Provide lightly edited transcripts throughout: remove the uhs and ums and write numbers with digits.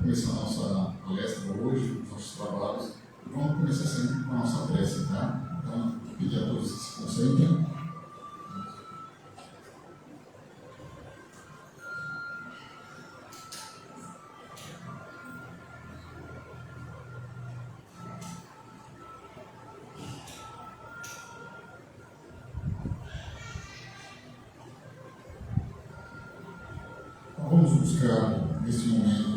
começar a nossa palestra hoje, os nossos trabalhos, e vamos começar sempre com a nossa prece, tá? Então, vou pedir a todos que se concentrem. Vamos buscar, nesse momento,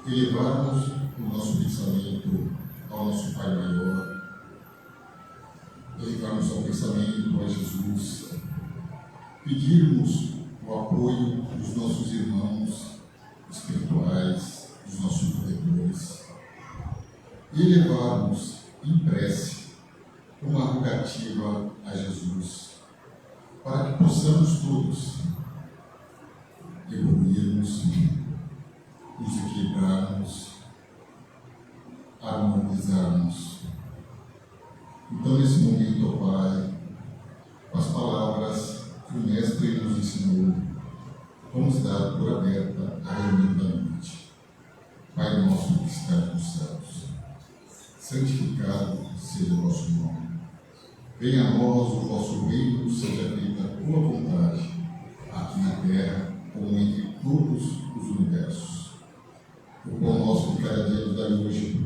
elevarmos o nosso pensamento ao nosso Pai Maior, elevarmos ao pensamento a Jesus, pedirmos o apoio dos nossos irmãos espirituais, dos nossos protetores, e elevarmos em prece uma rogativa a Jesus, para que possamos todos evoluirmos, nos equilibrarmos, harmonizarmos. Então, nesse momento, ó Pai, com as palavras que o Mestre nos ensinou, vamos dar por aberta a reunião da noite. Pai nosso que estás nos céus, santificado seja o vosso nome. Venha a nós o vosso reino, seja feita a tua vontade, aqui na terra, como entre todos os universos. O pão nosso de cada dia nos dai hoje.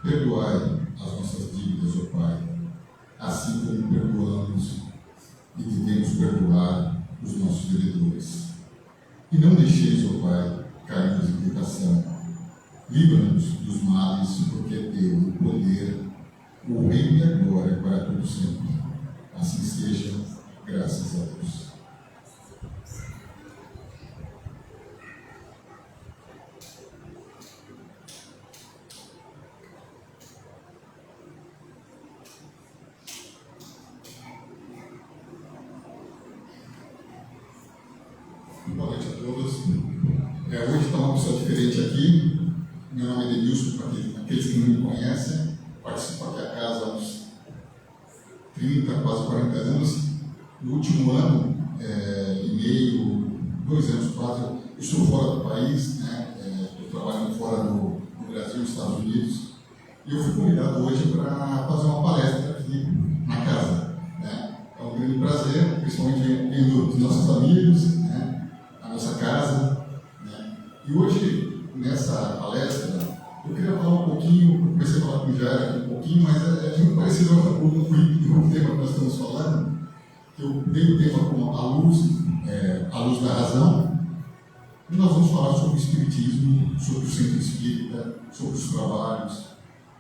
Perdoai as nossas dívidas, ó Pai, assim como perdoamos e devemos perdoar os nossos devedores. E não deixeis, ó Pai, cairmos em tentação. Livra-nos dos males, porque é teu o poder, o reino e a glória para todo sempre. Assim seja, graças a Deus. Boa noite a todos. Hoje está uma pessoa diferente aqui. Meu nome é Denilson, para aqueles que não me conhecem. Participo aqui da casa há uns 30, quase 40 anos. No último ano e meio, 2 anos quase, eu estou fora do país, né? Estou trabalhando fora do Brasil, nos Estados Unidos. E eu fui convidado hoje para fazer uma palestra aqui na casa, né? É um grande prazer, principalmente vindo dos nossos amigos, né? Nossa casa, né? E hoje, nessa palestra, eu queria falar um pouquinho, eu comecei a falar com o Jair aqui um pouquinho, mas é muito parecido com o tema que nós estamos falando, que eu dei o tema como a luz da razão, e nós vamos falar sobre o espiritismo, sobre o centro espírita, sobre os trabalhos,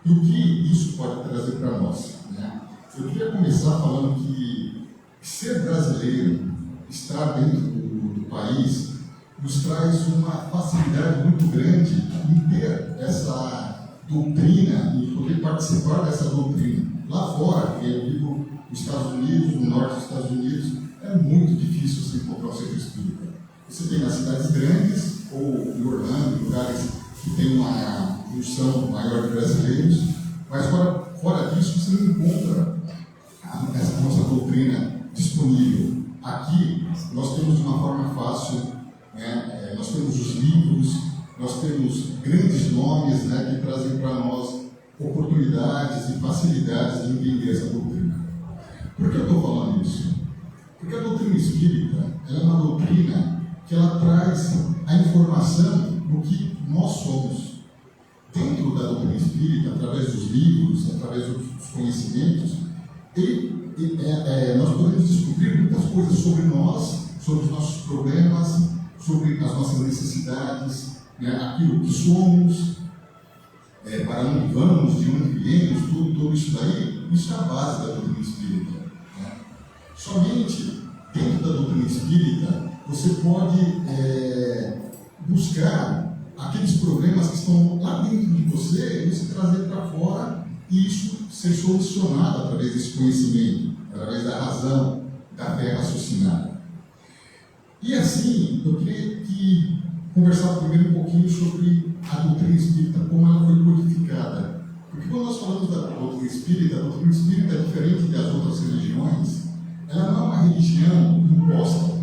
e o que isso pode trazer para nós, né? Eu queria começar falando que ser brasileiro, estar dentro do país, nos traz uma facilidade muito grande em ter essa doutrina e poder participar dessa doutrina. Lá fora, eu vivo nos Estados Unidos, no norte dos Estados Unidos, é muito difícil você encontrar o centro espírita. Você tem nas cidades grandes, ou em Orlando, lugares que tem uma junção maior de brasileiros, mas fora disso você não encontra essa nossa doutrina disponível. Aqui, nós temos de uma forma fácil, né? Nós temos os livros, nós temos grandes nomes, né, que trazem para nós oportunidades e facilidades de entender essa doutrina. Por que eu estou falando isso? Porque a doutrina espírita ela é uma doutrina que ela traz a informação do que nós somos. Dentro da doutrina espírita, através dos livros, através dos conhecimentos, nós podemos descobrir muitas coisas sobre nós, sobre os nossos problemas, sobre as nossas necessidades, né, aquilo que somos, para onde vamos, de onde viemos, tudo isso daí, isso é a base da doutrina espírita, né? Somente dentro da doutrina espírita você pode buscar aqueles problemas que estão lá dentro de você e você trazer para fora e isso ser solucionado através desse conhecimento, através da razão, da fé raciocinada. E assim, eu queria conversar primeiro um pouquinho sobre a doutrina espírita, como ela foi codificada. Porque quando nós falamos da doutrina espírita é diferente das outras religiões. Ela não é uma religião imposta,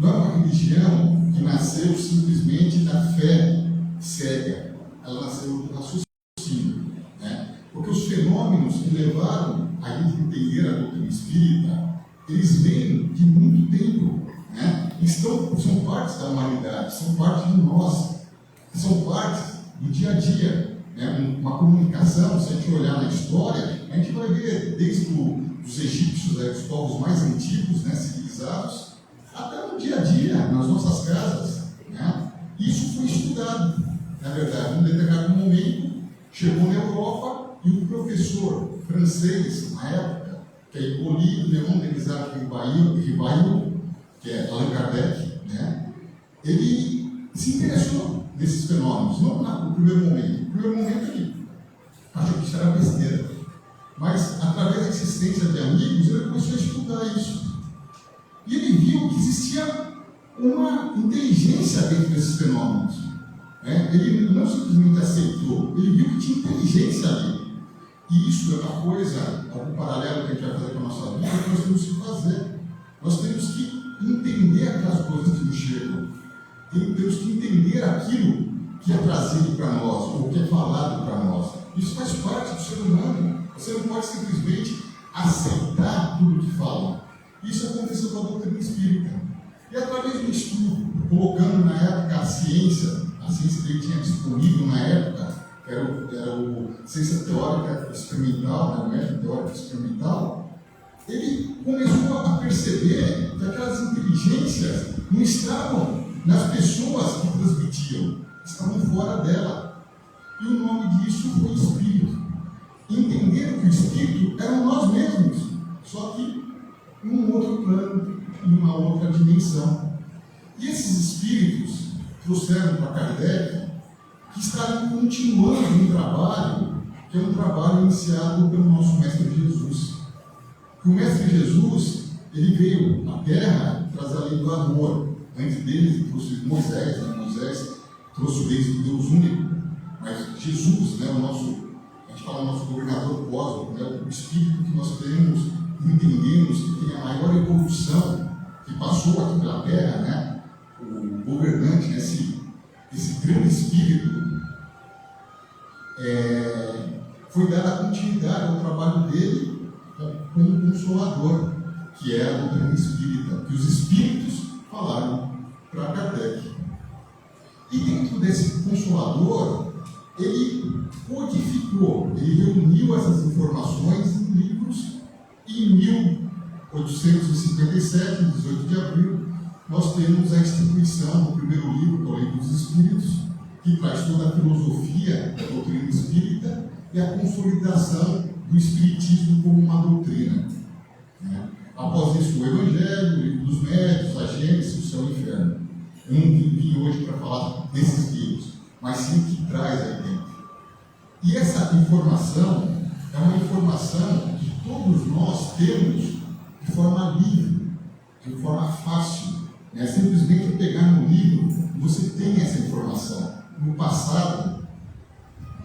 não é uma religião que nasceu simplesmente da fé cega doutrina espírita, eles vêm de muito tempo, né? São partes da humanidade, são parte de nós, são partes do dia a dia, né? Uma comunicação, se a gente olhar na história, a gente vai ver desde os egípcios, né, os povos mais antigos, né, civilizados, até no dia a dia, nas nossas casas, né? Isso foi estudado, na verdade, em um determinado momento, chegou na Europa e o professor francês, na época, que é Hippolyte Léon Denis Rivail, que é Allan Kardec, né? Ele se interessou nesses fenômenos, não no primeiro momento. No primeiro momento ele achou que isso era besteira, mas através da existência de amigos, ele começou a estudar isso. E ele viu que existia uma inteligência dentro desses fenômenos. Né? Ele não simplesmente aceitou, ele viu que tinha inteligência ali. E isso é uma coisa, algum paralelo que a gente vai fazer com a nossa vida, que nós temos que fazer. Nós temos que entender aquelas coisas que nos chegam. Temos que entender aquilo que é trazido para nós, ou que é falado para nós. Isso faz parte do ser humano. Você não pode simplesmente aceitar tudo que falam. Isso aconteceu com a doutrina espírita. E através do estudo, colocando na época a ciência que ele tinha disponível na época, que era o ciência teórica experimental, né, o método teórico experimental, ele começou a perceber que aquelas inteligências não estavam nas pessoas que transmitiam, estavam fora dela. E o nome disso foi espírito. Entenderam que o espírito eram nós mesmos, só que em um outro plano, em uma outra dimensão. E esses espíritos trouxeram para Kardec que estavam continuando um trabalho, que é um trabalho iniciado pelo nosso Mestre Jesus. Que o Mestre Jesus, ele veio à Terra trazer a lei do amor. Antes dele, ele trouxe Moisés, né? Moisés trouxe o Deus do Deus único. Mas Jesus, né, a gente fala o nosso governador cósmico, né, o espírito que nós temos, entendemos que tem a maior evolução que passou aqui pela Terra, né, o governante, né, esse grande espírito, foi dada continuidade ao trabalho dele como consolador, que é a doutrina espírita, que os espíritos falaram para Kardec. E dentro desse consolador, ele codificou, ele reuniu essas informações em livros, e em 1857, em 18 de abril, nós temos a instituição do primeiro livro, que é o Livro dos Espíritos, que traz toda a filosofia da doutrina espírita e a consolidação do espiritismo como uma doutrina. Né? Após isso, o Evangelho, o Livro dos Médios, a Gênesis, o Céu e o Inferno. Eu não vim hoje para falar desses livros, mas sim o que traz aí dentro. E essa informação é uma informação que todos nós temos de forma livre, de forma fácil. É simplesmente pegar no livro e você tem essa informação. No passado,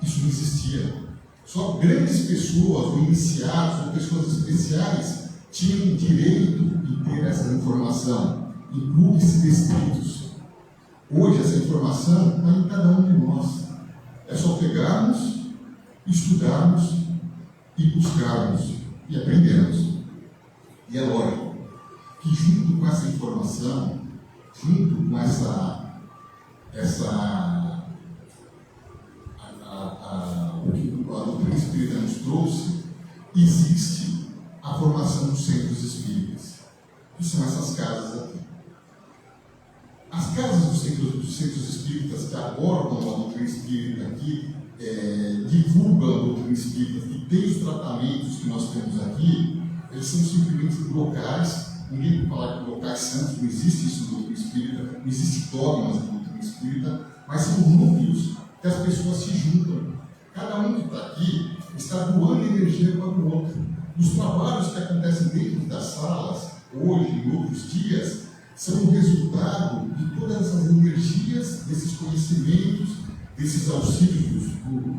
isso não existia. Só grandes pessoas, ou iniciados, ou pessoas especiais, tinham direito de ter essa informação em clubes restritos. Hoje, essa informação está em cada um de nós. É só pegarmos, estudarmos e buscarmos e aprendermos. E é lógico que junto com essa informação, junto com o que a doutrina espírita nos trouxe, existe a formação dos centros espíritas, que são essas casas aqui. As casas dos centros espíritas que abordam a doutrina espírita aqui, divulgam a doutrina espírita, que tem os tratamentos que nós temos aqui, eles são simplesmente locais. Ninguém pode falar de locais santos, não existe isso na doutrina espírita, não existe dogmas na doutrina espírita, mas são núcleos que as pessoas se juntam. Cada um que está aqui está doando energia para o outro. Os trabalhos que acontecem dentro das salas, hoje e em outros dias, são o resultado de todas essas energias, desses conhecimentos, desses auxílios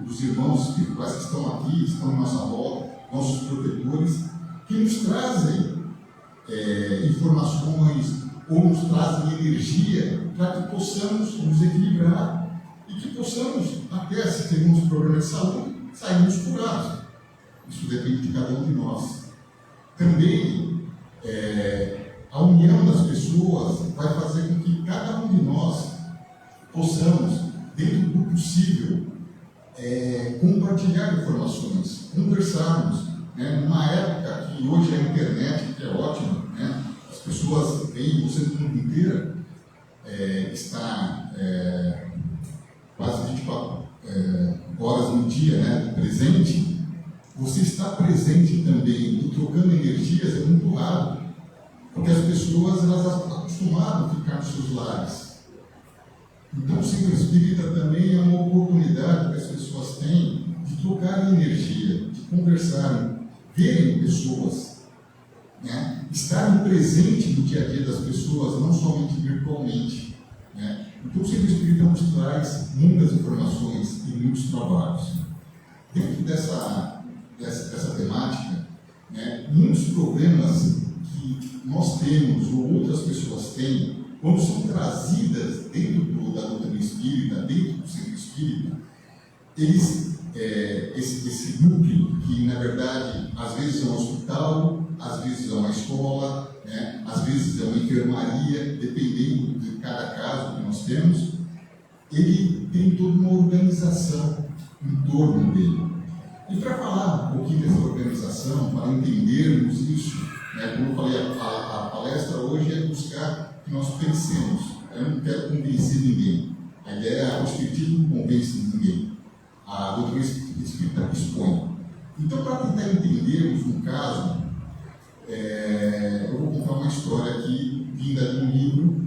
dos irmãos espirituais que estão aqui, estão em nossa volta, nossos protetores, que nos trazem informações ou nos trazem energia para que possamos nos equilibrar e que possamos, até se termos problemas de saúde, sairmos curados. Isso depende de cada um de nós. também a união das pessoas vai fazer com que cada um de nós possamos, dentro do possível, compartilhar informações, conversarmos, né? Numa época que hoje a internet, que é ótima, né? As pessoas veem você no mundo inteiro, está quase 24 horas no dia, né? Presente. Você está presente também e trocando energias é muito raro, porque as pessoas elas acostumaram a ficar nos seus lares. Então, o Centro Espírita também é uma oportunidade que as pessoas têm de trocar energia, de conversarem, verem pessoas, né? Estarem presentes no dia a dia das pessoas, não somente virtualmente, né? Então, o Centro Espírita nos traz muitas informações e muitos trabalhos. Dentro dessa temática, né, muitos problemas que nós temos ou outras pessoas têm, quando são trazidas dentro da doutrina espírita, dentro do Centro Espírita, eles, esse núcleo, que na verdade às vezes é um hospital, às vezes é uma escola, né, às vezes é uma enfermaria, dependendo de cada caso que nós temos, ele tem toda uma organização em torno dele. E para falar um pouquinho dessa organização, para entendermos isso, né, como eu falei, a palestra hoje é buscar que nós pensemos. Eu não quero convencer ninguém. A ideia, o Espiritismo não convence ninguém. A doutrina espírita expõe. Então, para tentar entendermos um caso, eu vou contar uma história aqui, vinda de um livro.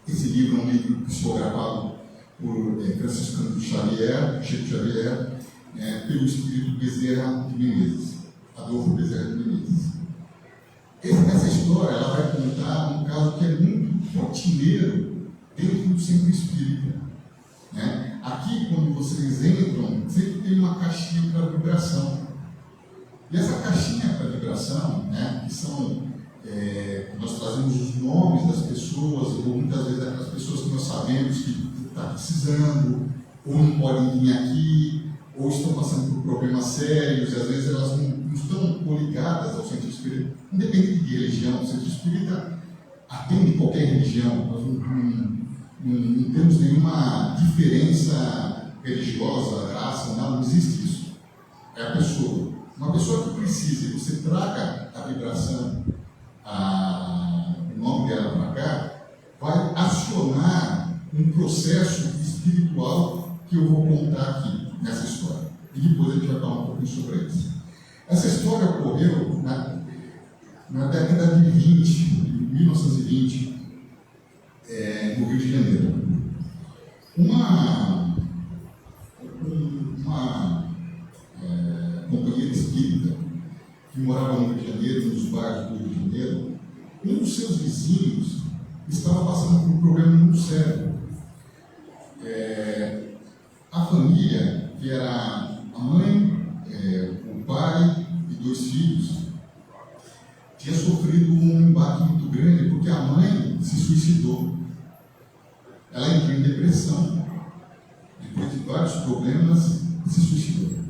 Esse livro é um livro psicografado por Franciscano Xavier, Chico Xavier, pelo espírito Bezerra de Menezes, Adolfo Bezerra de Menezes. Essa história ela vai contar um caso que é muito rotineiro dentro do Centro Espírita, né? Aqui, quando vocês entram, sempre tem uma caixinha para vibração. E essa caixinha para vibração, né, que são, nós trazemos os nomes das pessoas, ou muitas vezes aquelas pessoas que nós sabemos que estão precisando, ou não podem vir aqui, ou estão passando por problemas sérios, e às vezes elas não estão coligadas ao Centro Espírita, independente de religião. O Centro Espírita atende qualquer religião, nós não temos nenhuma diferença religiosa, raça, não existe isso. É a pessoa. Uma pessoa que precisa, e você traga a vibração, o nome dela para cá, vai acionar um processo espiritual que eu vou contar aqui nessa história. E depois a gente vai falar um pouquinho sobre isso. Essa história ocorreu na década de 1920, no Rio de Janeiro. Uma companheira espírita que morava no Rio de Janeiro, nos bairros do Rio de Janeiro, um dos seus vizinhos estava passando por um problema muito sério. A família, que era a mãe, o pai e 2 filhos, tinha sofrido um embate muito grande porque a mãe se suicidou. Ela entrou em depressão, depois de vários problemas, se suicidou.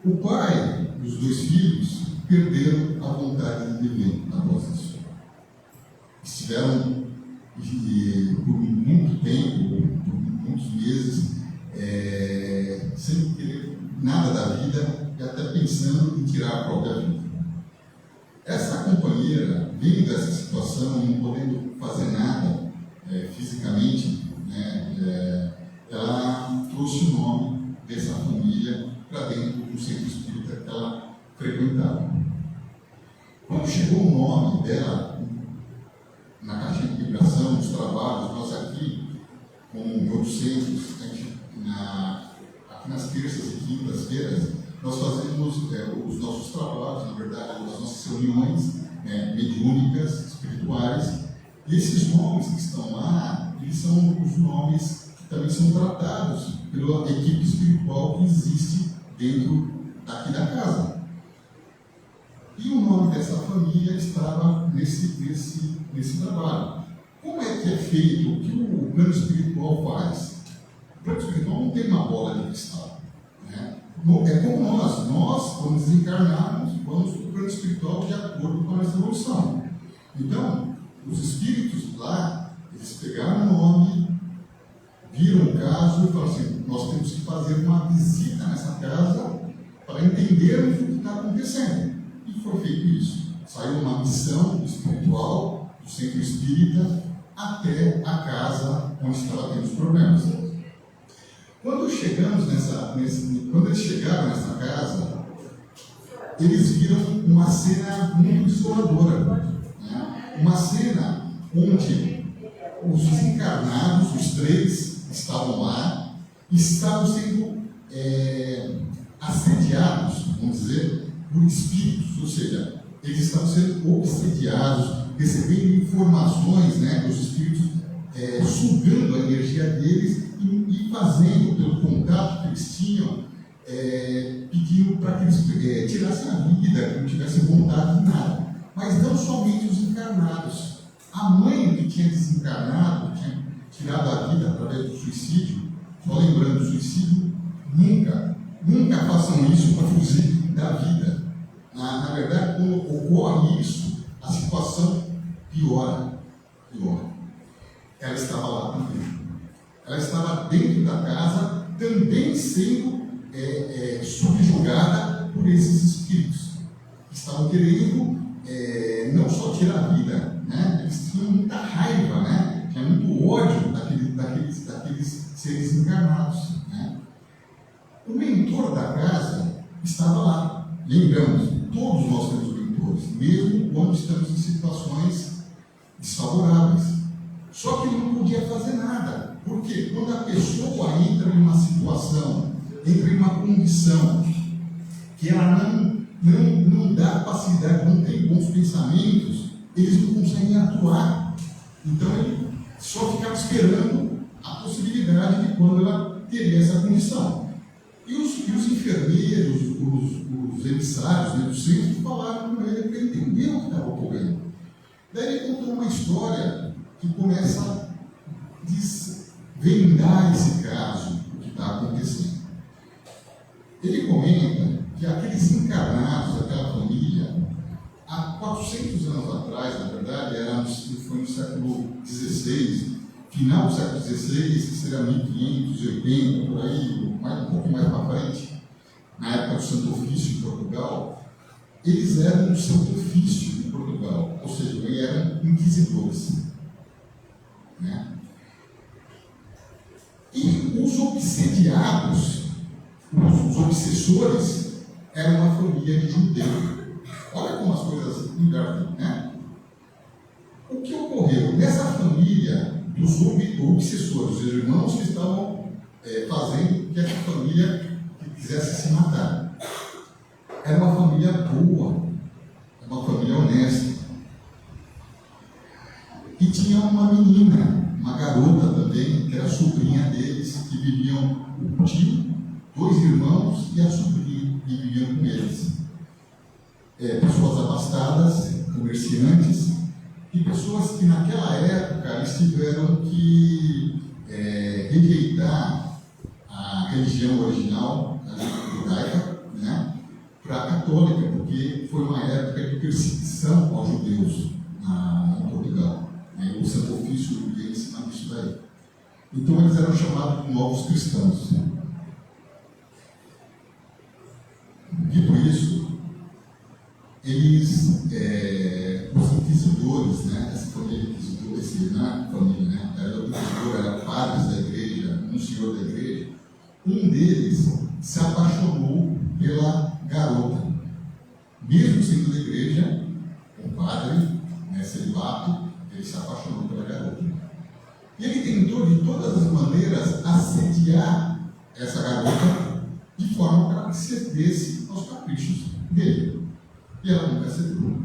O pai e os 2 filhos perderam a vontade de viver após isso. Estiveram por muito tempo, por muitos meses, sem querer nada da vida e até pensando em tirar a própria vida. Essa companheira, vendo essa situação, não podendo fazer nada fisicamente, né, ela trouxe o nome dessa família para dentro do Centro Espírita que ela frequentava. Quando chegou o nome dela na caixinha de vibração, nos trabalhos, nós aqui, como em outros centros, aqui nas terças e quintas-feiras, nós fazemos os nossos trabalhos, na verdade, as nossas reuniões mediúnicas, espirituais, e esses nomes que estão lá, eles são os nomes que também são tratados pela equipe espiritual que existe dentro daqui da casa. E o nome dessa família estava nesse trabalho. Como é que é feito? O que o plano espiritual faz? O plano espiritual não tem uma bola de cristal, né? É como nós, quando desencarnarmos, vamos plano espiritual de acordo com essa evolução. Então, os espíritos lá, eles pegaram o nome, viram o caso e falaram assim: nós temos que fazer uma visita nessa casa para entendermos o que está acontecendo. E foi feito isso. Saiu uma missão espiritual do centro espírita até a casa onde estava tendo os problemas. Quando eles chegaram nessa casa, eles viram uma cena muito desoladora, né? Uma cena onde os desencarnados, os três, estavam lá, estavam sendo assediados, vamos dizer, por espíritos, ou seja, eles estavam sendo obsediados, recebendo informações, né, dos espíritos, sugando a energia deles e fazendo, pelo contato que eles tinham, pedindo para que eles tirassem a vida, que não tivessem vontade de nada. Mas não somente os encarnados. A mãe que tinha desencarnado, que tinha tirado a vida através do suicídio, só lembrando, o suicídio, nunca façam isso para fugir da vida. Na verdade, quando ocorre isso, a situação piora. Ela estava lá também. Ela estava dentro da casa, também sendo subjugada por esses espíritos, que estavam querendo não só tirar a vida, né? Eles tinham muita raiva, né? Tinha muito ódio daqueles seres encarnados, né? O mentor da casa estava lá. Lembramos, todos nós temos mentores, mesmo quando estamos em situações desfavoráveis. Só que ele não podia fazer nada. Por quê? Quando a pessoa entra em uma situação, entra em uma condição que ela não dá facilidade, não tem bons pensamentos, eles não conseguem atuar. Então ele só ficava esperando a possibilidade de quando ela teria essa condição. E os enfermeiros, os emissários, né, do centro, falaram com ele para ele entender o que estava ocorrendo. Daí ele contou uma história que começa a desvendar esse caso, o que está acontecendo. Ele comenta que aqueles encarnados, aquela família, há 400 anos atrás, na verdade, foi no século XVI, final do século XVI, que seria 1580, por aí, um pouco mais para frente, na época do Santo Ofício em Portugal, eles eram do Santo Ofício em Portugal, ou seja, eles eram inquisidores, né? E os obsediados, os obsessores, eram uma família de judeu. Olha como as coisas invertem, né? O que ocorreu? Nessa família dos obsessores, os irmãos que estavam fazendo que essa família quisesse se matar, era uma família boa, uma família honesta. E tinha uma menina, uma garota também, que era sobrinha deles, que viviam, o tio, 2 irmãos e a sobrinha, que viviam com eles. Pessoas abastadas, comerciantes, e pessoas que naquela época eles tiveram que rejeitar a religião original, a judaica, né, para a católica, porque foi uma época de perseguição aos judeus em Portugal. O Santo Ofício ia em cima disso daí. Então eles eram chamados de novos cristãos. Dito isso, eles, os inquisidores, né, essa família inquisidora, família, né, era o inquisidor, eram padres da igreja, um senhor da igreja, um deles se apaixonou pela garota. Mesmo sendo da igreja, um padre, né, celibato, ele se apaixonou pela garota. E ele tentou de todas as maneiras assediar essa garota de forma para que cedesse aos caprichos dele. E ela nunca cedeu.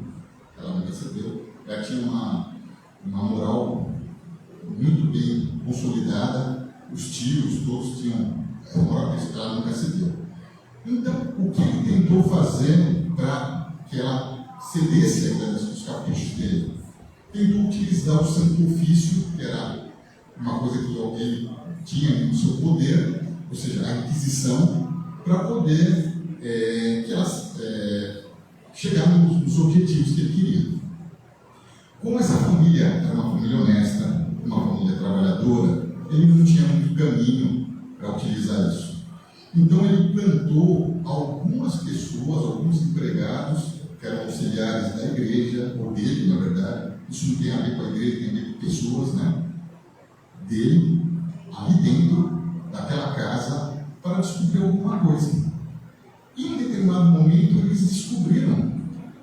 Ela tinha uma moral muito bem consolidada, os tios todos tinham moral, ela nunca cedeu. Então, o que ele tentou fazer para que ela cedesse ainda aos caprichos dele? Tentou utilizar o Santo Ofício, que era uma coisa que ele tinha no seu poder, ou seja, a Inquisição, para poder que ela chegar nos objetivos que ele queria. Como essa família era uma família honesta, uma família trabalhadora, ele não tinha muito caminho para utilizar isso. Então ele plantou algumas pessoas, alguns empregados, que eram auxiliares da igreja, ou dele, na verdade. Isso não tem a ver com a igreja, tem a ver com pessoas, né? Dele, ali dentro daquela casa, para descobrir alguma coisa. E em determinado momento eles descobriram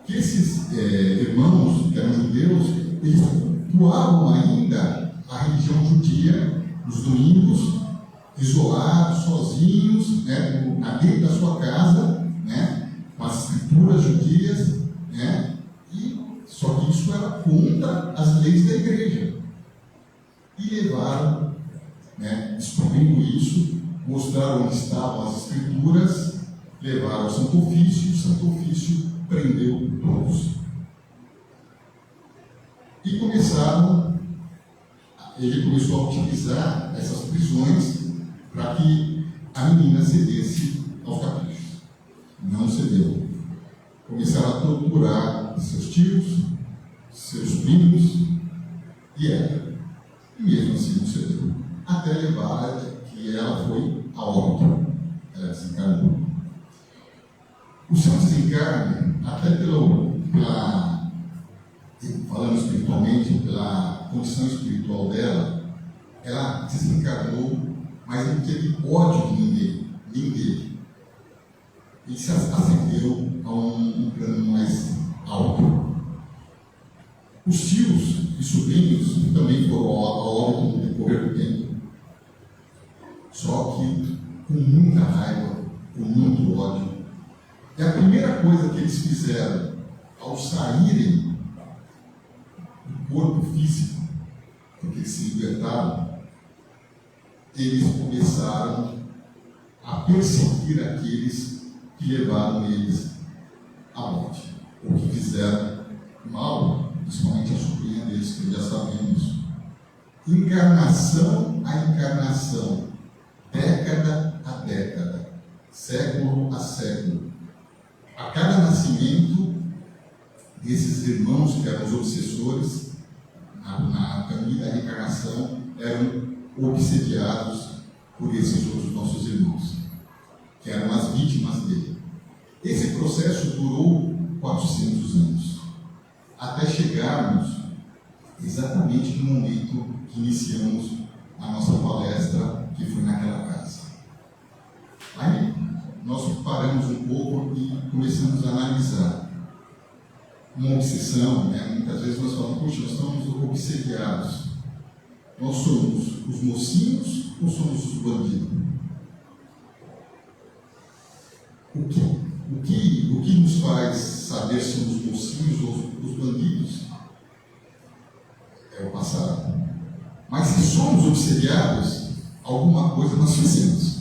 que esses irmãos, que eram judeus, eles cultuavam ainda a religião judia nos domingos, isolados, sozinhos, né, dentro da sua casa, né, com as escrituras judias, né, só que isso era contra as leis da igreja. E levaram, né, descobrindo isso, mostraram onde estavam as escrituras, levaram ao Santo Ofício, e o Santo Ofício prendeu todos. E ele começou a utilizar essas prisões para que a menina cedesse aos caprichos. Não cedeu. Começaram a torturar seus tios, seus primos e ela. E mesmo assim não cedeu. Até levar que ela foi a óbito. Ela desencarnou. O seu desencarne, até falando espiritualmente, pela condição espiritual dela, ela desencarnou, mas não teve ódio de ninguém, nem dele. E se ascendeu a um plano mais alto. Os tios e sobrinhos também foram ao óbito no decorrer do tempo. Só que com muita raiva, com muito ódio. E a primeira coisa que eles fizeram ao saírem do corpo físico, porque eles se libertaram, eles começaram a perseguir aqueles que levaram eles à morte, ou que fizeram mal, principalmente a sobrinha deles, que já sabemos. Encarnação a encarnação, década a década, século a século. A cada nascimento desses irmãos que eram os obsessores, na caminho da reencarnação, eram obsediados por esses outros nossos irmãos, que eram as vítimas dele. Esse processo durou 400 anos, até chegarmos exatamente no momento que iniciamos a nossa palestra, que foi naquela casa. Aí nós paramos um pouco e começamos a analisar uma obsessão, né? Muitas vezes nós falamos, puxa, nós estamos obsediados. Nós somos os mocinhos ou somos os bandidos? O que nos faz saber se somos os mocinhos ou os bandidos? É o passado. Mas se somos obsediados, alguma coisa nós fizemos.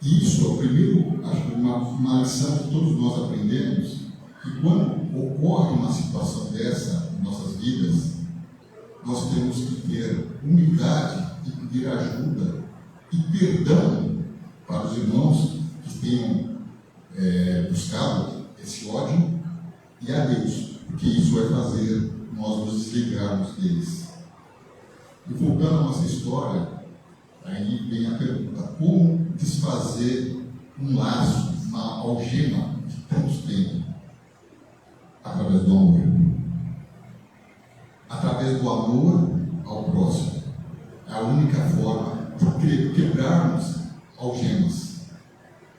E isso é o primeiro, acho que uma lição que todos nós aprendemos, que quando ocorre uma situação dessa em nossas vidas, nós temos que ter humildade e pedir ajuda e perdão para os irmãos que tenham buscado esse ódio e a Deus, porque isso vai fazer nós nos desligarmos deles. E voltando à nossa história, aí vem a pergunta: como desfazer um laço, uma algema de tantos tempos? Através do amor. Através do amor ao próximo. É a única forma de quebrarmos algemas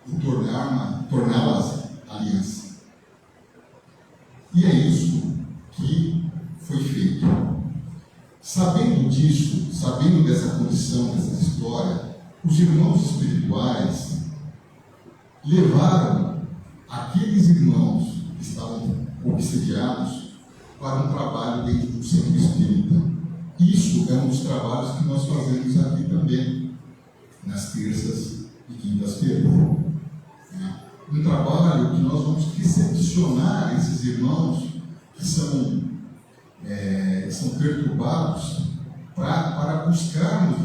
e torná-las aliança. E é isso que foi feito. Sabendo disso, sabendo dessa condição, dessa história, os irmãos espirituais levaram aqueles irmãos que estavam obsediados para um trabalho dentro do centro espírita. Isso é um dos trabalhos que nós fazemos aqui também, nas terças e quintas-feiras. Um trabalho que nós vamos recepcionar esses irmãos que são perturbados para buscarmos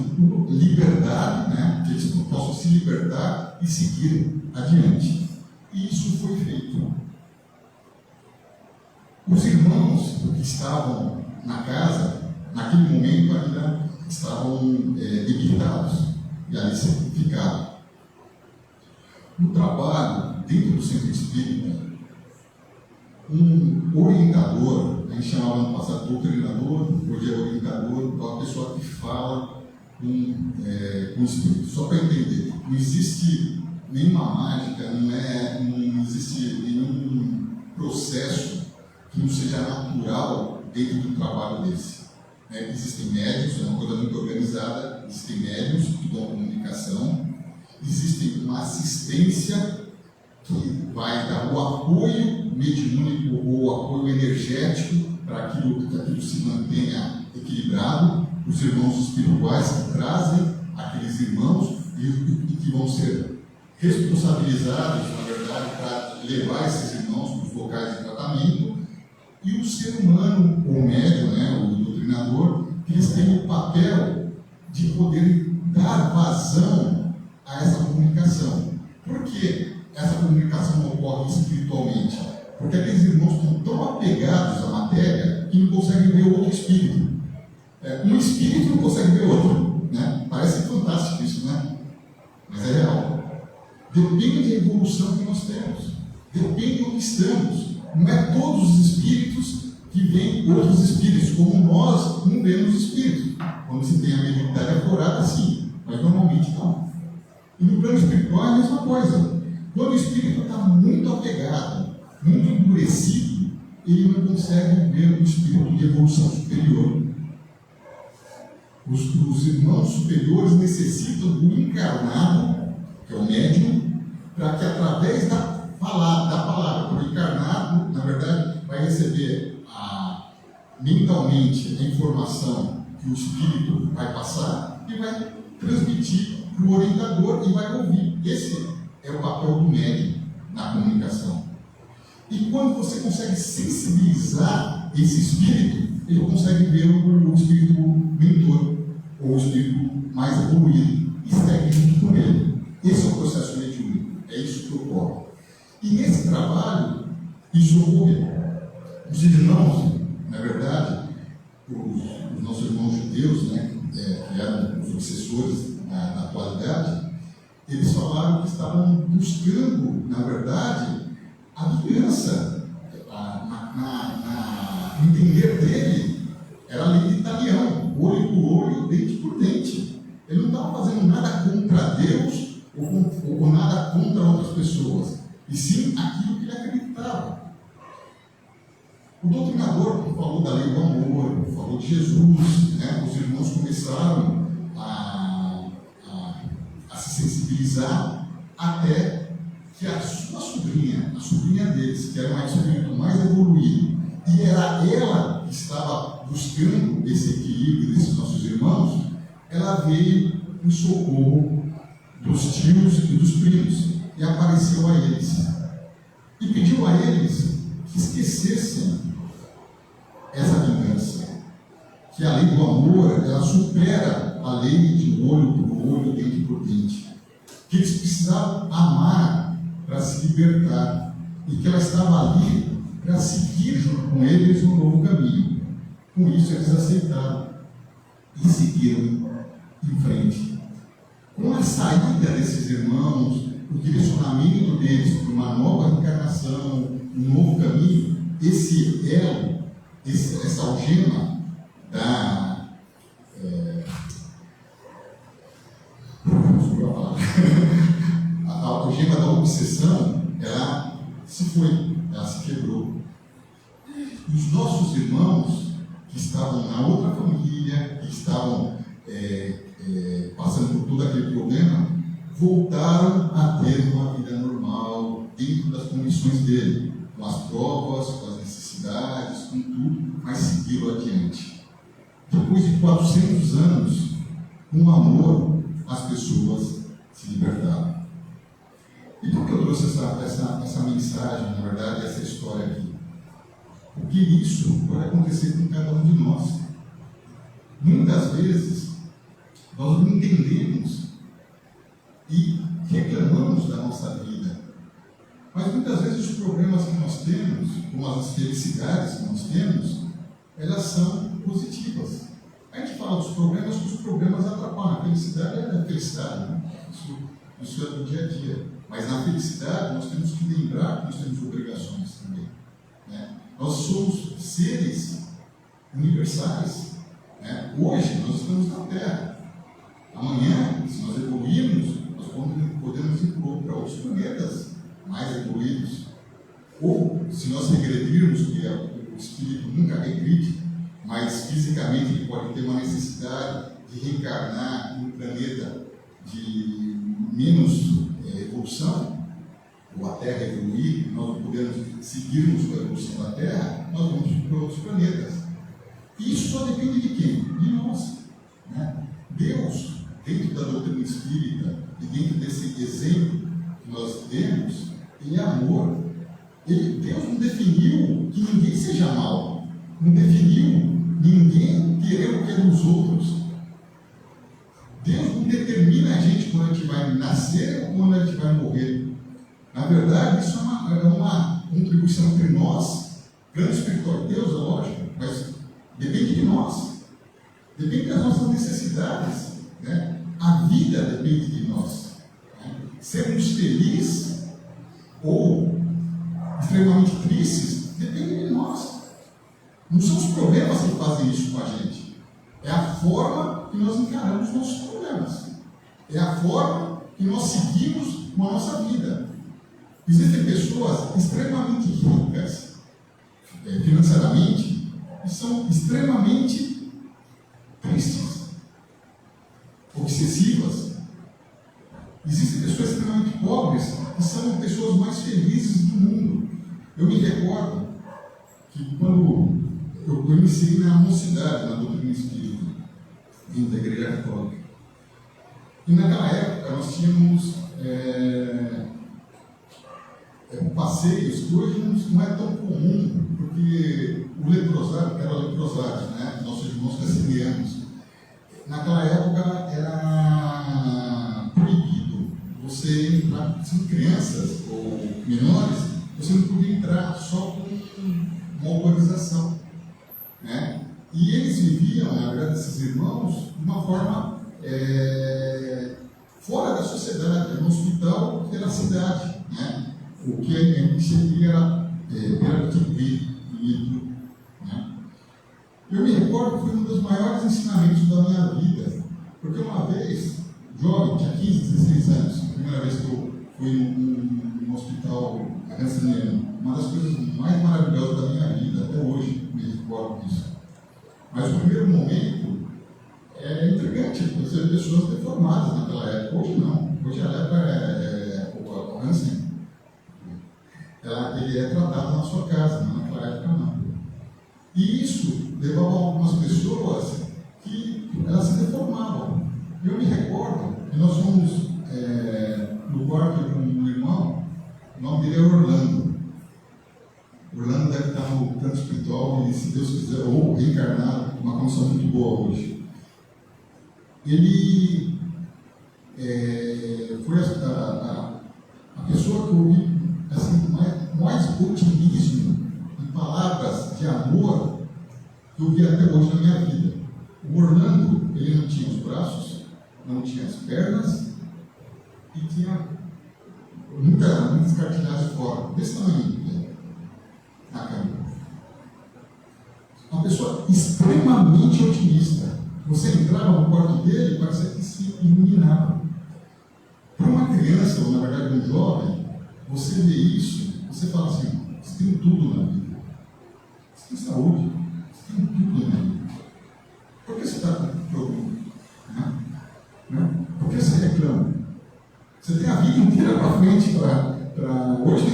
liberdade, né? Que eles possam se libertar e seguir adiante. E isso foi feito. estavam na casa, naquele momento ainda estavam debilitados e ali ficaram. No trabalho, dentro do centro espírita, um orientador, a gente chamava no passado doutrinador, hoje é orientador, uma pessoa que fala com o espírito. Só para entender, não existe nenhuma mágica, não existe nenhum processo que não seja natural dentro de um trabalho desse. Existem médios, é uma coisa muito organizada, existem médios que dão comunicação, existe uma assistência que vai dar o apoio mediúnico ou o apoio energético para que aquilo se mantenha equilibrado, os irmãos espirituais que trazem aqueles irmãos e que vão ser responsabilizados, na verdade, para levar esses irmãos para os locais de tratamento, e o ser humano, o médium, o doutrinador, eles têm o papel de poder dar vazão a essa comunicação. Por que essa comunicação ocorre espiritualmente? Porque aqueles irmãos estão tão apegados à matéria que não conseguem ver outro espírito. Um espírito não consegue ver outro. Parece fantástico isso, mas é real. Depende da evolução que nós temos. Depende do que estamos. Não é todos os espíritos que veem outros espíritos, como nós não vemos espíritos. Quando se tem a mediunidade aflorada, sim, mas normalmente não. E no plano espiritual é a mesma coisa. Quando o espírito está muito apegado, muito endurecido, ele não consegue ver o espírito de evolução superior. Os irmãos superiores necessitam do encarnado, que é o médium, para que através da palavra, o encarnado, na verdade, vai receber mentalmente a informação que o espírito vai passar e vai transmitir para o orientador e vai ouvir. Esse é o papel do médium na comunicação. E quando você consegue sensibilizar esse espírito, ele consegue ver o espírito mentor, ou o espírito mais evoluído, e segue junto com ele. Esse é o processo mediúnico, é isso que ocorre. E nesse trabalho, isso ocorre. Os irmãos, na verdade, os nossos irmãos judeus, que eram os obsessores na atualidade, eles falaram que estavam buscando, na verdade, a aliança, no entender dele, era a lei de Italião, olho por olho, dente por dente. Ele não estava fazendo nada contra Deus ou nada contra outras pessoas, e sim aquilo que ele acreditava. O doutrinador falou da lei do amor, falou de Jesus, os irmãos começaram a se sensibilizar até que a sua sobrinha, a sobrinha deles, que era um espírito mais evoluído, e era ela que estava buscando esse equilíbrio desses nossos irmãos, ela veio em socorro dos tios e dos primos e apareceu a eles e pediu a eles que esquecessem essa vingança, que a lei do amor, ela supera a lei de olho por olho, dente por dente, que eles precisavam amar para se libertar e que ela estava ali para seguir junto com eles um novo caminho. Com isso eles aceitaram e seguiram em frente. Com a saída desses irmãos, o direcionamento deles para uma nova encarnação, um novo caminho, esse elo, essa algema a algema da obsessão, ela se foi, ela se quebrou. E os nossos irmãos que estavam na outra família, que estavam passando por todo aquele problema, voltaram a ter uma vida normal, dentro das condições dele, com as provas, com as necessidades, com tudo, mas seguiram adiante. Depois de 400 anos, com amor, as pessoas se libertaram. E por que eu trouxe essa mensagem, na verdade, essa história aqui? Porque isso pode acontecer com cada um de nós. Muitas vezes, nós não entendemos e reclamamos da nossa vida. Mas muitas vezes os problemas que nós temos, como as felicidades que nós temos, elas são positivas. A gente fala dos problemas, que os problemas atrapalham. A felicidade é a felicidade, né? Isso é do dia a dia. Mas na felicidade nós temos que lembrar que nós temos obrigações também, né? Nós somos seres universais, né? Hoje nós estamos na Terra. Amanhã, se nós evoluirmos, nós podemos ir para outros planetas mais evoluídos. Ou, se nós regredirmos, que o espírito nunca regride, mas fisicamente ele pode ter uma necessidade de reencarnar em um planeta de menos evolução, ou a Terra evoluir, nós não podemos seguirmos com a evolução da Terra, nós vamos para outros planetas. E isso só depende de quem? De nós, né? Deus, dentro da doutrina espírita e dentro desse exemplo que nós temos, ele é amor. Deus não definiu que ninguém seja mal, não definiu ninguém querer o que é dos outros. Deus não determina a gente quando a gente vai nascer ou quando a gente vai morrer. Na verdade, isso é uma contribuição entre nós, plano espiritual de Deus, é lógico, mas depende de nós, depende das nossas necessidades, né? A vida depende de nós, né? Sermos felizes ou extremamente tristes depende de nós. Não são os problemas que fazem isso com a gente, é a forma que nós encaramos nossos problemas, é a forma que nós seguimos com a nossa vida. Existem pessoas extremamente ricas financeiramente e são extremamente tristes, obsessivas. Existem pessoas extremamente pobres que são pessoas mais felizes do mundo. Eu me recordo que quando eu iniciei na mocidade, na doutrina espírita, vindo da igreja católica, e naquela época nós tínhamos passeios que hoje não é tão comum, porque o leprosário, era leprosário, né? Nossos irmãos cassinianos, naquela época era proibido você entrar, são crianças ou menores, você não podia entrar só com uma autorização, né? E eles viviam, na verdade, esses irmãos, de uma forma fora da sociedade, no hospital e na cidade, né? O que a gente seria gratuito, né? Eu me recordo que foi um dos maiores ensinamentos da minha vida, porque uma vez, jovem, tinha 15, 16 anos, a primeira vez que eu fui num hospital canceriano, uma das coisas mais maravilhosas da minha vida, até hoje me recordo disso. Mas o primeiro momento é intrigante, você vê pessoas deformadas naquela época. Hoje não, hoje a época o câncer, ele é tratado na sua casa, mas naquela época não. E isso levava algumas pessoas que elas se deformavam. Eu me recordo que nós fomos no quarto de um irmão, o nome dele é Orlando. Orlando deve estar no plano espiritual e, se Deus quiser, ou reencarnado, uma condição muito boa hoje. Ele foi a pessoa que eu vi assim, mais otimismo em palavras de amor que eu vi até hoje na minha vida. O Orlando, ele não tinha os braços, não tinha as pernas e tinha muitas cartilhagens fora, desse tamanho, na cama. Uma pessoa extremamente otimista. Você entrava no quarto dele e parecia que se iluminava. Para uma criança, ou na verdade um jovem, você vê isso, você fala assim: você tem tudo na vida. Você tem saúde, você tem tudo na vida. Por que você está com problema? Né? Por que você reclama? Você tem a vida inteira para frente para hoje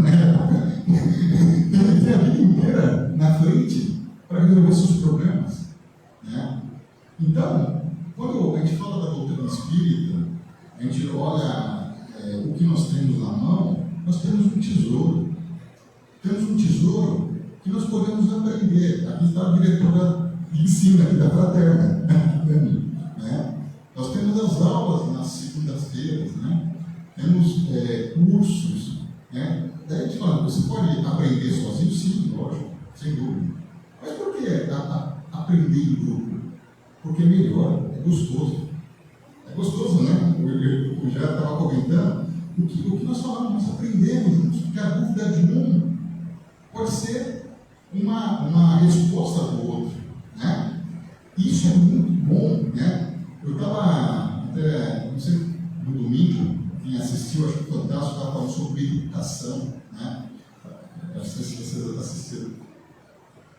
na época. Tem a vida inteira na frente para resolver seus problemas, né? Então, quando a gente fala da doutrina espírita, a gente olha o que nós temos na mão. Nós temos um tesouro. Temos um tesouro que nós podemos aprender. Aqui está a diretora de ensino aqui da Fraterna, né? Nós temos as aulas nas segundas-feiras, né? Temos cursos, né? Daí a gente fala: você pode aprender sozinho? Sim, lógico, sem dúvida. Mas por Por que aprender em grupo? Porque é melhor, é gostoso. É gostoso, né? Eu já estava comentando o que nós falamos, nós aprendemos juntos, porque a dúvida de um pode ser uma resposta do outro, né? Isso é muito bom, né? Eu estava até, não sei, no domingo, quem assistiu, acho que o Fantástico estava falando sobre educação, né? Não sei se vocês assistiram.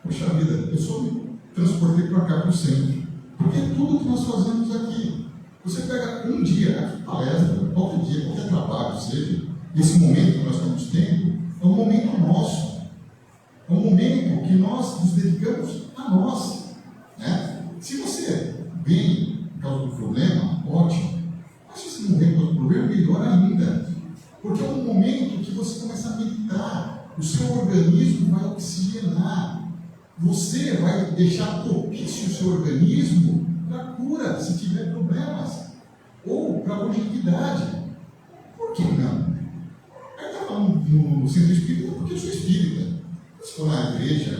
Poxa vida, eu só me transportei para cá, para o centro, porque é tudo que nós fazemos aqui. Você pega um dia, aqui palestra, qualquer dia, qualquer trabalho, seja, esse momento que nós estamos tendo, é um momento nosso. É um momento que nós nos dedicamos a nós, né? Se você vem por causa do problema, ótimo. Mas se você não vem por causa do problema, melhor ainda. Porque é um momento que você começa a meditar, o seu organismo vai oxigenar, você vai deixar propício o seu organismo para cura, se tiver problemas, ou para longevidade. Por que não? Aí está falando no centro espírita porque eu sou espírita. Se for na igreja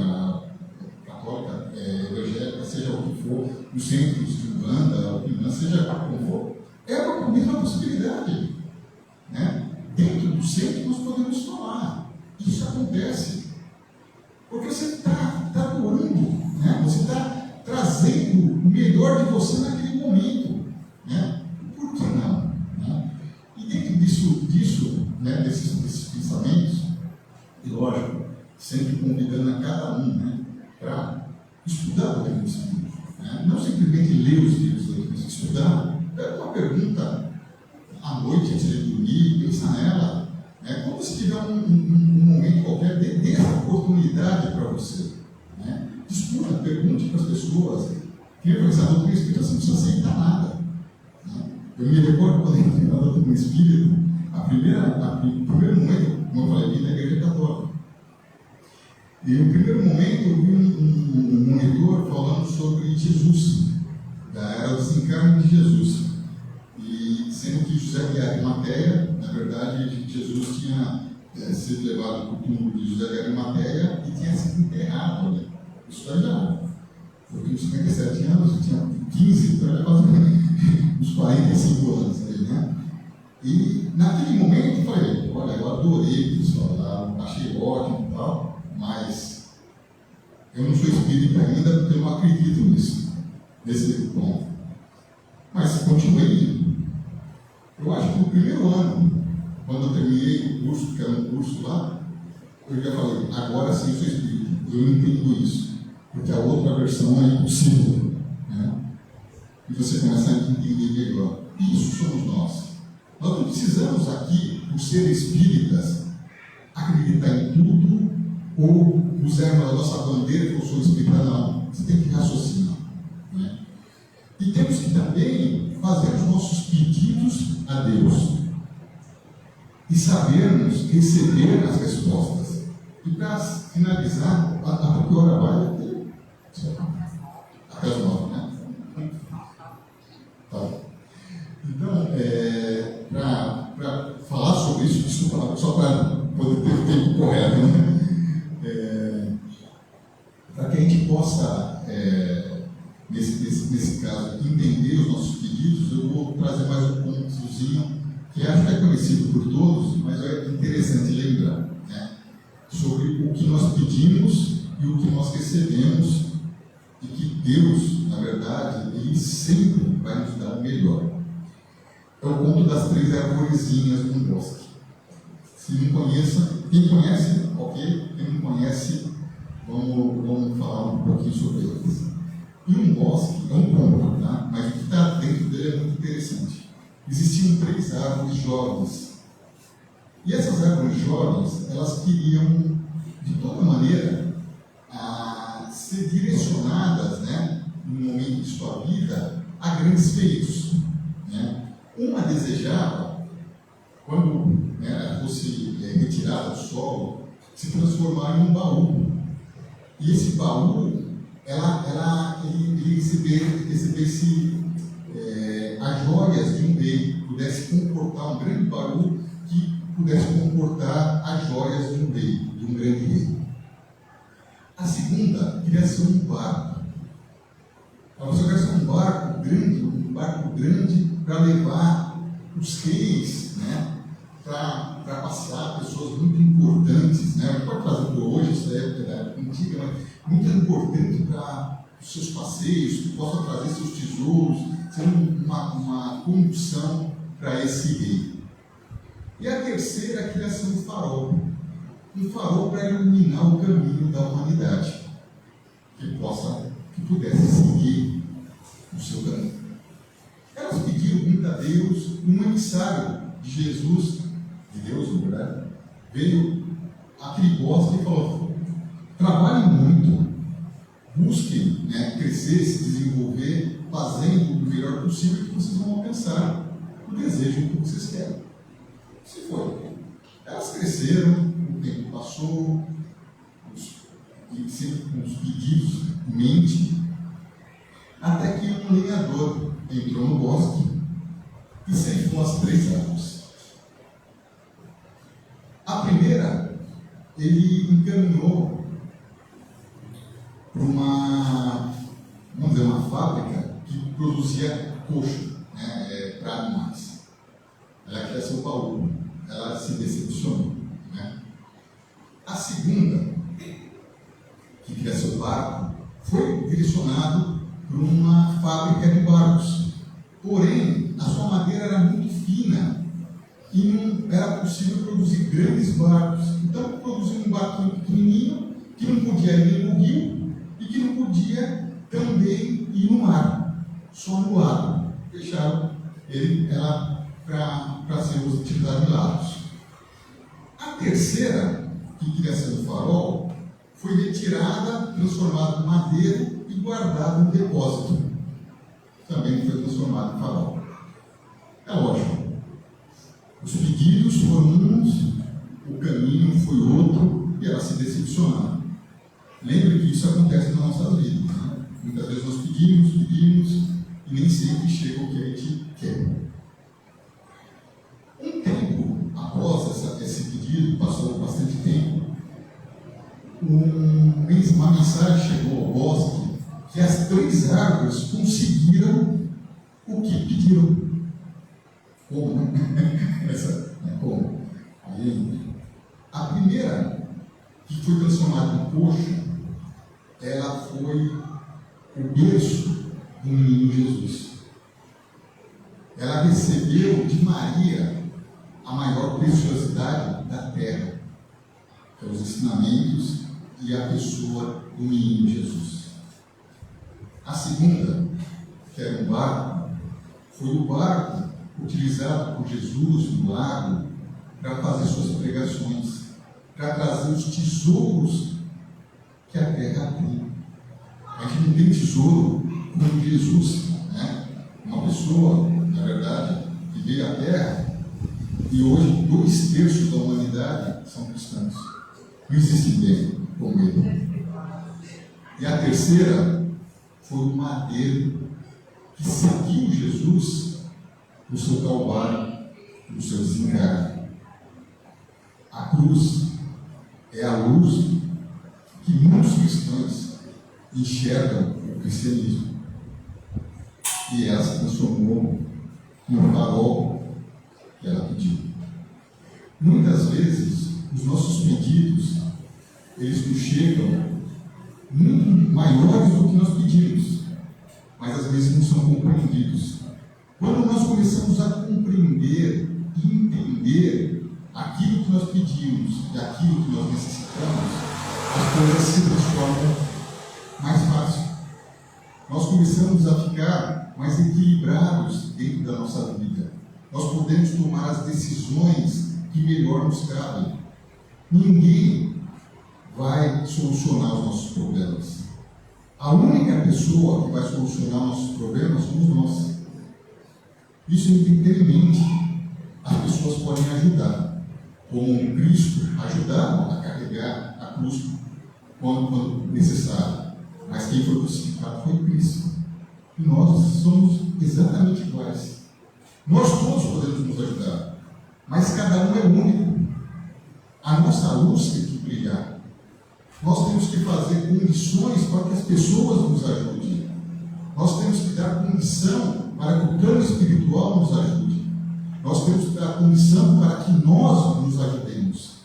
católica, evangélica, seja o que for, no centro de Umbanda, seja como for, é a mesma possibilidade, né? Dentro do centro nós podemos falar. Isso acontece. Porque você está doando, né? Você está trazendo o melhor de você naquele momento, né? Por que não? Né? E dentro disso, né, desses pensamentos, e lógico, sempre convidando a cada um, né, para estudar o Livro dos Espíritos, né? Não simplesmente ler os livros do Livro, mas estudar. Pega uma pergunta à noite antes de dormir, pensa nela. Quando você tiver um momento qualquer, dê essa oportunidade para você. Né? Discuta, pergunte para as pessoas. Quem é professor do Espírito, você não precisa aceitar nada. Né? Eu me recordo quando eu entrei na doutrina espírita, o primeiro momento, como eu falei, vim da igreja católica. E no primeiro momento eu vi um monitor falando sobre Jesus, da era do desencarne de Jesus. E sendo que José de Arimateia, na verdade, Jesus tinha sido levado para o túmulo de José de Arimateia e tinha sido enterrado ali. Isso aí já foi com 57 anos, eu tinha 15, então já quase uns 45 anos aí, né? E naquele momento eu falei, olha, eu adorei o pessoal lá, achei ótimo e tal, mas eu não sou espírita ainda porque eu não acredito nisso, nesse ponto. Mas continuei indo. Eu acho que no primeiro ano, quando eu terminei o curso, que era um curso lá, eu já falei, agora sim eu sou espírita, eu não entendo isso, porque a outra versão é impossível, né? E você começa a entender melhor. Isso somos nós. Nós não precisamos aqui, por ser espíritas, acreditar em tudo ou usarmos a nossa bandeira que eu sou espírita, não. Você tem que raciocinar, né? E temos que também fazer os nossos pedidos a Deus e sabermos receber as respostas. E para finalizar, até que hora vai? Até as 9, né? Tá. Então, para falar sobre isso, desculpa, só para poder ter o tempo correto, né? Para que a gente possa, nesse caso, entender os nossos pedidos, eu vou trazer mais um pontozinho que acho que é conhecido por todos, mas é interessante lembrar, né? Sobre o que nós pedimos e o que nós recebemos, e que Deus, na verdade, Ele sempre vai nos dar o melhor. É o ponto das 3 arvorezinhas de um bosque. Se não conheça, quem conhece, ok, quem não conhece, vamos falar um pouquinho sobre eles. E um bosque é um ponto, tá? Mas o que está dentro dele é muito interessante. Existiam 3 árvores jovens. E essas árvores jovens, elas queriam, de toda maneira, ser direcionadas, né, no momento de sua vida, a grandes feitos. Né? Uma desejava, quando, né, fosse retirada do solo, se transformar em um baú. E esse baú, ele recebesse as joias de um rei, pudesse comportar um grande baú que pudesse comportar as joias de um rei, de um grande rei. A segunda, queria ser um barco. Ela só quer ser um barco grande para levar os reis, né? Para passear pessoas muito importantes, né? Não pode trazer para hoje, isso é da época antiga, mas muito importante para os seus passeios, que possa trazer seus tesouros, ser uma condução para esse rei. E a terceira, a criação do farol. Um farol para iluminar o caminho da humanidade, que pudesse seguir o seu caminho. Elas pediram muito a Deus, um emissário de Jesus, de Deus, na verdade, veio aquele bosque e falou: trabalhem muito, busquem, né, crescer, se desenvolver, fazendo o melhor possível que vocês vão alcançar o desejo que vocês querem. Se foi. Elas cresceram, o tempo passou, sempre com os pedidos em mente, até que um lenhador entrou no bosque e ceifou as 3 árvores. A primeira, ele encaminhou para uma fábrica que produzia coxo, né, para animais. Ela queria ser o baú, ela se decepcionou, né? A segunda, que queria ser o barco, foi direcionado para uma fábrica de barcos. Porém, a sua madeira era muito fina e não era possível produzir grandes barcos. Então, produziu um barquinho pequenininho que não podia ir no rio e que não podia também ir no mar, só no lado. Deixaram ela para ser utilizado em lados. A terceira, que queria ser o farol, foi retirada, transformada em madeira e guardada no depósito. Também foi transformada em farol. É lógico. Os pedidos foram uns, o caminho foi outro, e elas se decepcionaram. Lembre que isso acontece nas nossas vidas, né? Muitas vezes nós pedimos, e nem sempre chega o que a gente quer. Um tempo após esse pedido, passou bastante tempo, uma mensagem chegou ao bosque que as 3 árvores conseguiram o que pediram. Como, né? Como? Aí, a primeira, que foi transformada em coxo, ela foi o berço do menino Jesus. Ela recebeu de Maria a maior preciosidade da terra, que é os ensinamentos e a pessoa do menino Jesus. A segunda, que era um barco, foi o barco utilizado por Jesus no lago para fazer suas pregações, para trazer os tesouros que a terra tem. A gente não tem tesouro como Jesus, né? Uma pessoa, na verdade, que veio à terra e hoje 2/3 da humanidade são cristãos. Não existe ninguém como ele. E a terceira foi o madeiro que seguiu Jesus no seu calvário, no seu desencarne. A cruz é a luz que muitos cristãos enxergam o cristianismo. E ela se transformou no farol que ela pediu. Muitas vezes, os nossos pedidos, eles nos chegam muito maiores do que nós pedimos, mas às vezes não são compreendidos. Quando nós começamos a compreender e entender aquilo que nós pedimos e aquilo que nós necessitamos, as coisas se transformam mais fácil. Nós começamos a ficar mais equilibrados dentro da nossa vida. Nós podemos tomar as decisões que melhor nos cabem. Ninguém vai solucionar os nossos problemas. A única pessoa que vai solucionar nossos problemas somos nós. Isso a gente tem que ter em mente. As pessoas podem ajudar, como Cristo ajudava a carregar a cruz quando necessário. Mas quem foi crucificado foi Cristo. E nós somos exatamente iguais. Nós todos podemos nos ajudar, mas cada um é único. A nossa luz tem que brilhar. Nós temos que fazer condições para que as pessoas nos ajudem. Nós temos que dar condição para que o plano espiritual nos ajude. Nós temos que dar condição para que nós nos ajudemos.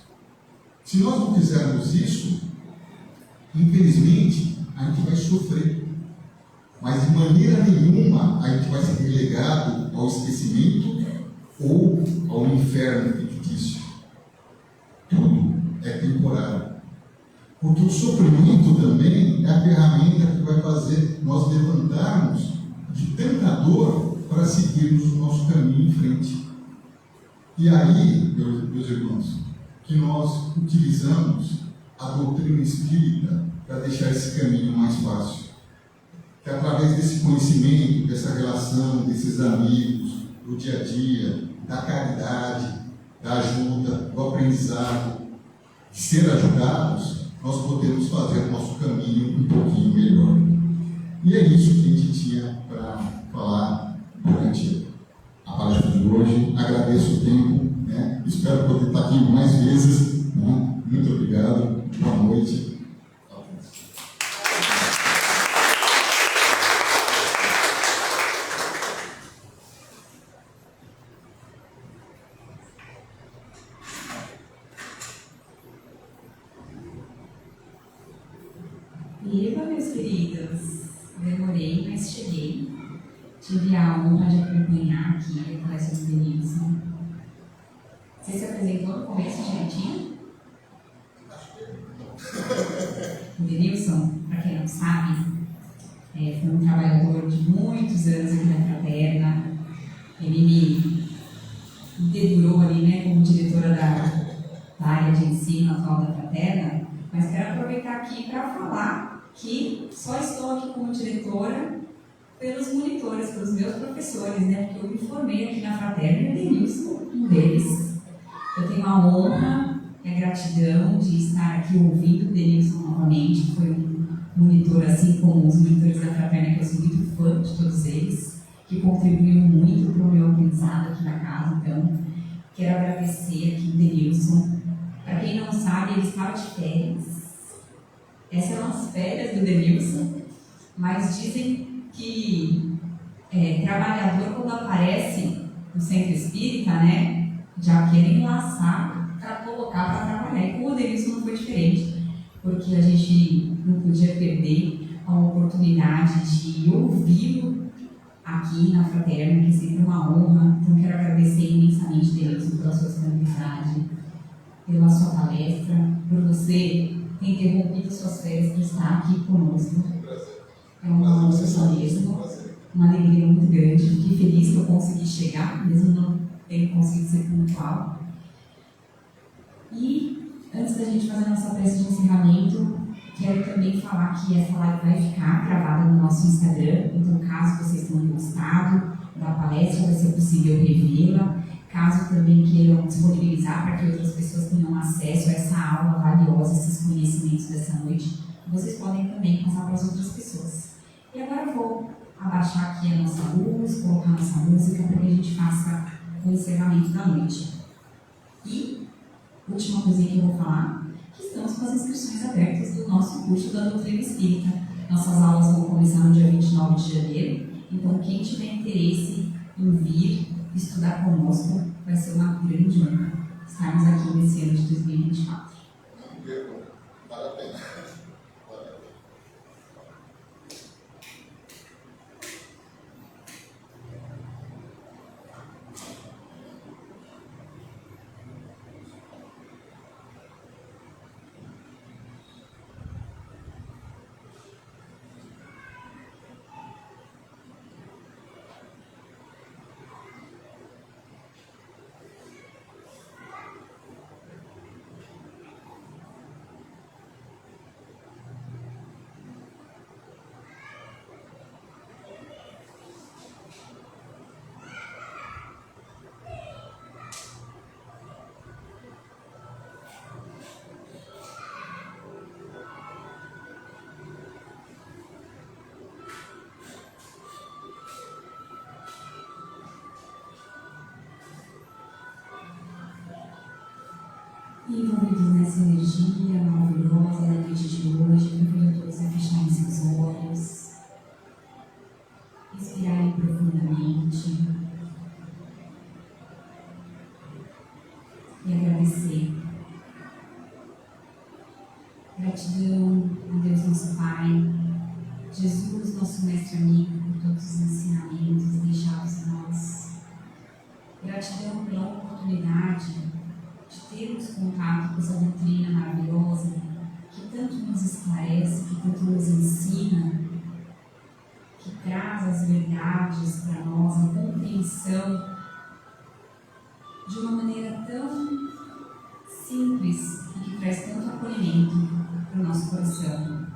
Se nós não fizermos isso, infelizmente, a gente vai sofrer. Mas de maneira nenhuma a gente vai ser relegado ao esquecimento ou ao inferno fictício. Tudo é temporário. Porque o sofrimento também é a ferramenta que vai fazer nós levantarmos de tanta dor para seguirmos o nosso caminho em frente. E aí, meus irmãos, que nós utilizamos a doutrina espírita para deixar esse caminho mais fácil. Que através desse conhecimento, dessa relação, desses amigos, do dia a dia, da caridade, da ajuda, do aprendizado, de ser ajudados, nós podemos fazer o nosso caminho um pouquinho melhor. E é isso que a gente tinha para falar durante a palestra de hoje. Agradeço o tempo, né? Espero poder estar aqui mais vezes, né? Muito obrigado, boa noite. Viva, meus queridos! Demorei, mas cheguei. Tive a honra de acompanhar aqui a palestra do Denilson. Você se apresentou no começo direitinho? O Denilson, para quem não sabe, foi um trabalhador de muitos anos aqui na Fraterna. Ele me dedurou ali, né, como diretora da área de ensino atual da Fraterna, mas quero aproveitar aqui para falar que só estou aqui como diretora pelos monitores, pelos meus professores, né? Porque eu me formei aqui na Fraterna e o Denilson, um deles. Eu tenho a honra e a gratidão de estar aqui ouvindo o Denilson novamente. Foi um monitor, assim como os monitores da Fraterna, que eu sou muito fã de todos eles, que contribuiu muito para o meu aprendizado aqui na casa. Então, quero agradecer aqui o Denilson. Para quem não sabe, ele estava de férias. Essas são as férias do Denilson, mas dizem que trabalhador, quando aparece no centro espírita, né, já querem laçar para colocar para trabalhar. E com o Denilson não foi diferente, porque a gente não podia perder a oportunidade de ouvi-lo aqui na Fraterna, que é sempre uma honra. Então, quero agradecer imensamente, Denilson, pela sua disponibilidade, pela sua palestra, por você ter interrompido suas férias para estar aqui conosco. É uma honra mesmo, uma alegria muito grande. Fiquei feliz que eu consegui chegar, mesmo não tendo conseguido ser pontual. E, antes da gente fazer a nossa prece de encerramento, quero também falar que essa live vai ficar gravada no nosso Instagram. Então, caso vocês tenham gostado da palestra, vai ser possível revê-la. Caso também queiram disponibilizar para que outras pessoas tenham acesso a essa aula valiosa, esses conhecimentos dessa noite, vocês podem também passar para as outras pessoas. E agora eu vou abaixar aqui a nossa luz, colocar a nossa música para que a gente faça o encerramento da noite. E, última coisinha que eu vou falar, que estamos com as inscrições abertas do nosso curso da Doutrina Espírita. Nossas aulas vão começar no dia 29 de janeiro, então quem tiver interesse em vir estudar conosco, vai ser uma grande honra estarmos aqui nesse ano de 2024. Vale a pena. envolvidos nessa energia maravilhosa da noite de hoje, eu convido a todos a fecharem seus olhos, respirarem profundamente e agradecer. Gratidão a Deus nosso Pai, Jesus nosso mestre amigo, por todos os ensinamentos deixados a nós. Gratidão pela oportunidade de termos contato com essa doutrina maravilhosa que tanto nos esclarece, que tanto nos ensina, que traz as verdades para nós, a compreensão de uma maneira tão simples e que traz tanto acolhimento para o nosso coração.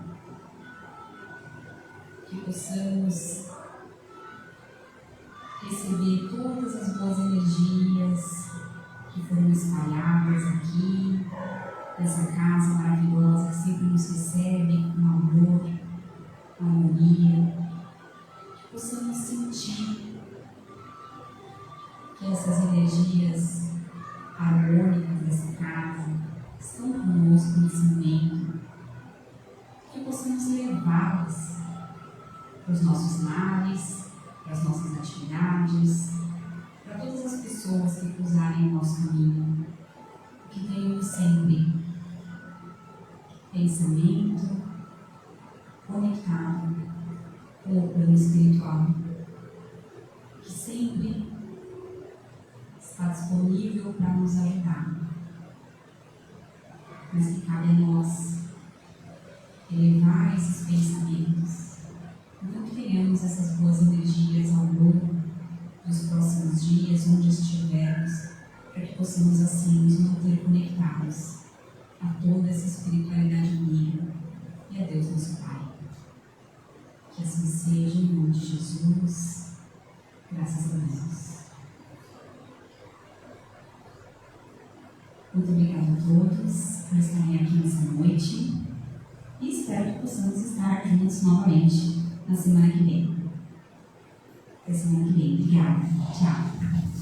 Que possamos receber todas as boas energias que foram espalhadas aqui, nessa casa maravilhosa que sempre nos recebe com amor, harmonia. Que possamos sentir que essas energias harmônicas dessa casa estão conosco nesse momento. Que possamos levá-las para os nossos lares, para as nossas atividades, para todas as pessoas que cruzarem o nosso caminho, que tenham sempre pensamento conectado com o plano espiritual, que sempre está disponível para nos ajudar, mas que cabe a nós elevar esses pensamentos. Então, que tenhamos essas boas energias ao longo dos próximos dias, onde estivermos, para que possamos assim nos manter conectados a toda essa espiritualidade amiga e a Deus nosso Pai. Que assim seja, em nome de Jesus. Graças a Deus. Muito obrigada a todos por estarem aqui nessa noite e espero que possamos estar juntos novamente na semana que vem. Até semana que vem. Obrigada. Tchau.